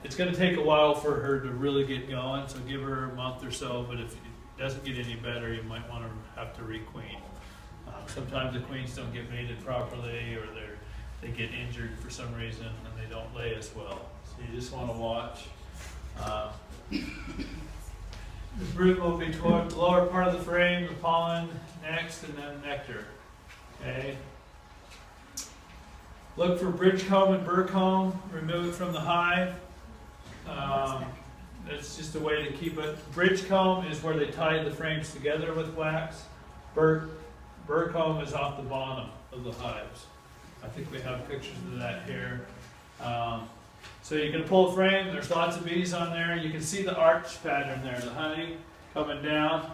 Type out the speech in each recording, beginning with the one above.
it's going to take a while for her to really get going, so give her a month or so, but if it doesn't get any better, you might want to have to re-queen. Sometimes the queens don't get mated properly, or they get injured for some reason, and they don't lay as well. So you just want to watch. The brood will be toward the lower part of the frame, the pollen next, and then nectar. Okay. Look for bridge comb and burr comb removed from the hive. That's just a way to keep it. Bridge comb is where they tie the frames together with wax. Burr comb is off the bottom of the hives. I think we have pictures of that here. So you can pull a frame, there's lots of bees on there. You can see the arch pattern there, the honey coming down.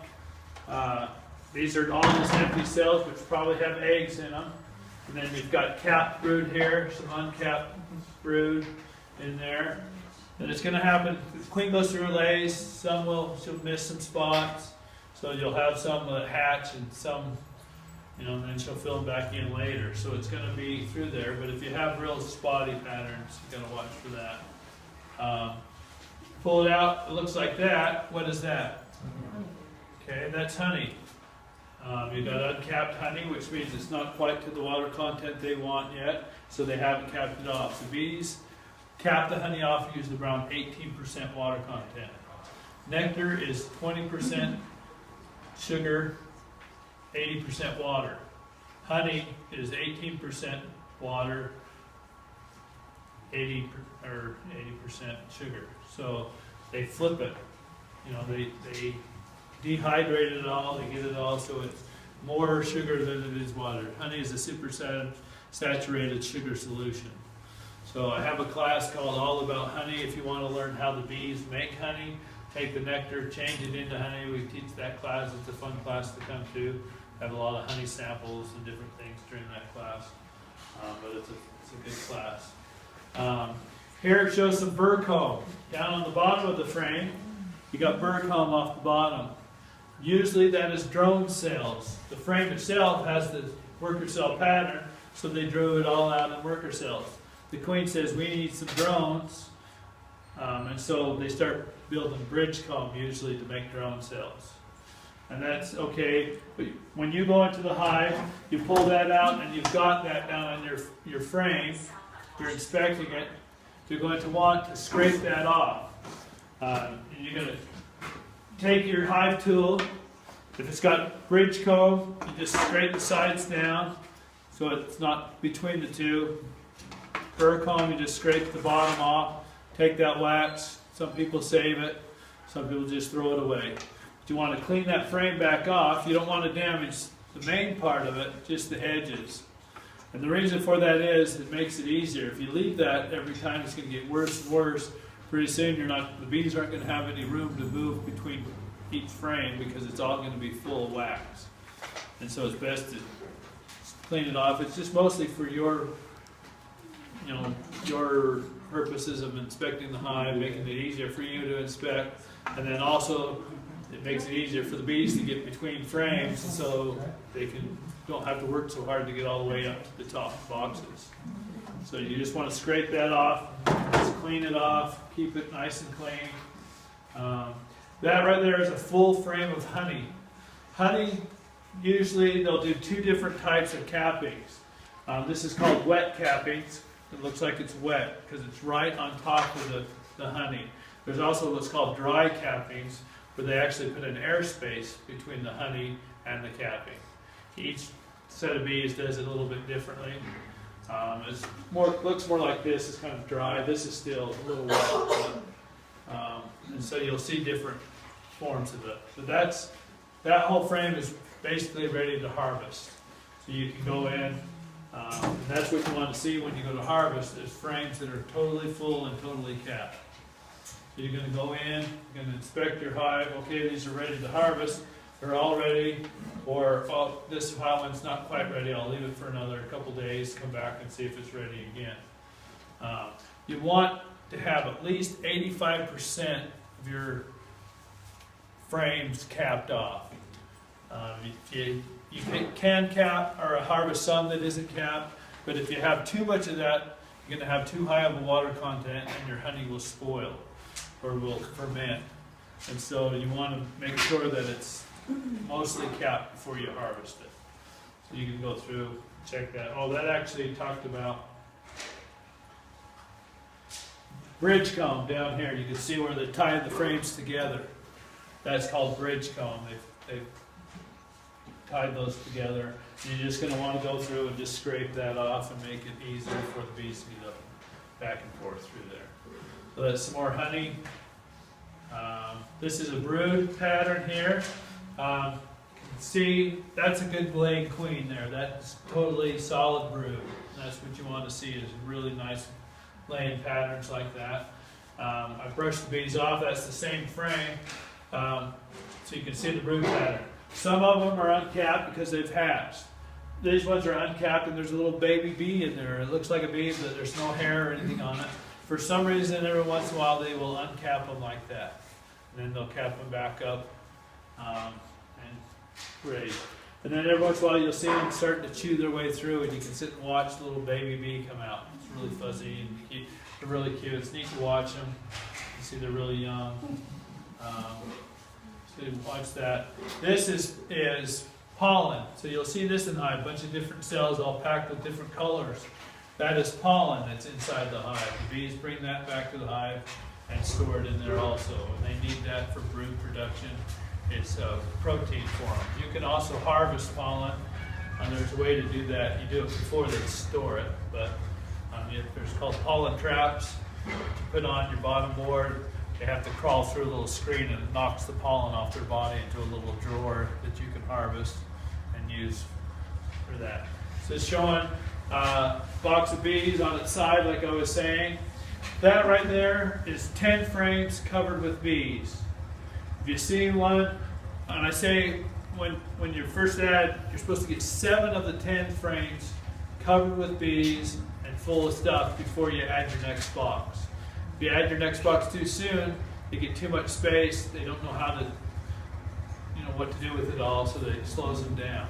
These are all just empty cells, which probably have eggs in them. And then you've got capped brood here, some uncapped brood in there. And it's going to happen, the queen goes through her lays, she'll miss some spots. So you'll have some that hatch and some, and then she'll fill them back in later. So it's going to be through there, but if you have real spotty patterns, you got to watch for that. Pull it out, it looks like that. What is that? Okay, that's honey. You've got uncapped honey, which means it's not quite to the water content they want yet, so they haven't capped it off. The bees cap the honey off, use around 18% water content. Nectar is 20% sugar, 80% water. Honey is 18% water, 80% sugar. So they flip it. They dehydrate it all, they get it all, so it's more sugar than it is water. Honey is a super saturated sugar solution. So I have a class called All About Honey. If you want to learn how the bees make honey, take the nectar, change it into honey. We teach that class. It's a fun class to come to. Have a lot of honey samples and different things during that class. But it's a good class. Here it shows some burr comb. Down on the bottom of the frame, you got burr comb off the bottom. Usually that is drone cells. The frame itself has the worker cell pattern, so they drew it all out in worker cells. The queen says, we need some drones, and so they start building bridge comb usually to make drone cells. And that's okay, but when you go into the hive, you pull that out and you've got that down on your frame, you're inspecting it, you're going to want to scrape that off. And you're going to take your hive tool. If it's got bridge comb, you just scrape the sides down so it's not between the two. Burr comb, you just scrape the bottom off, take that wax. Some people save it, some people just throw it away. But you want to clean that frame back off. You don't want to damage the main part of it, just the edges. And the reason for that is it makes it easier. If you leave that every time, it's going to get worse and worse. Pretty soon the bees aren't going to have any room to move between each frame because it's all going to be full of wax. And so it's best to clean it off. It's just mostly for your purposes of inspecting the hive, making it easier for you to inspect, and then also it makes it easier for the bees to get between frames so they don't have to work so hard to get all the way up to the top boxes. So you just want to scrape that off, just clean it off, keep it nice and clean. That right there is a full frame of honey. Honey, usually they'll do two different types of cappings. This is called wet cappings. It looks like it's wet because it's right on top of the honey. There's also what's called dry cappings, where they actually put an airspace between the honey and the capping. Each set of bees does it a little bit differently. Looks more like this. It's kind of dry. This is still a little wet. And so you'll see different forms of it. But that whole frame is basically ready to harvest. So you can go in. And that's what you want to see when you go to harvest, is frames that are totally full and totally capped. So you're going to go in, you're going to inspect your hive. Okay, these are ready to harvest. They're all ready. Or, oh, this one's not quite ready. I'll leave it for another couple days, come back and see if it's ready again. You want to have at least 85% of your frames capped off. You can cap or harvest some that isn't capped, but if you have too much of that, you're going to have too high of a water content and your honey will spoil or will ferment. And so you want to make sure that it's mostly capped before you harvest it. So you can go through, check that. Oh, that actually talked about bridge comb down here. You can see where they tie the frames together. That's called bridge comb. They've tied those together. And you're just going to want to go through and just scrape that off and make it easier for the bees to get up back and forth through there. So that's some more honey. This is a brood pattern here. You can see that's a good laying queen there. That's totally solid brood. That's what you want to see, is really nice laying patterns like that. I brushed the bees off. That's the same frame. So you can see the brood pattern. Some of them are uncapped because they've hatched. These ones are uncapped and there's a little baby bee in there. It looks like a bee, but there's no hair or anything on it. For some reason, every once in a while, they will uncap them like that. And then they'll cap them back up and raise. And then every once in a while, you'll see them starting to chew their way through, and you can sit and watch the little baby bee come out. It's really fuzzy and cute. They're really cute. It's neat to watch them. You see they're really young. So you watch that. This is pollen. So you'll see this in the hive, a bunch of different cells all packed with different colors. That is pollen that's inside the hive. The bees bring that back to the hive and store it in there also. And they need that for brood production. It's protein for them. You can also harvest pollen. There's a way to do that. You do it before they store it. But there's called pollen traps to put on your bottom board. They have to crawl through a little screen and it knocks the pollen off their body into a little drawer that you can harvest and use for that. So it's showing a box of bees on its side, like I was saying. That right there is 10 frames covered with bees. If you see one, and I say when you first add, you're supposed to get 7 of the 10 frames covered with bees and full of stuff before you add your next box. If you add your next box too soon, they get too much space. They don't know how to, what to do with it all, so that it slows them down.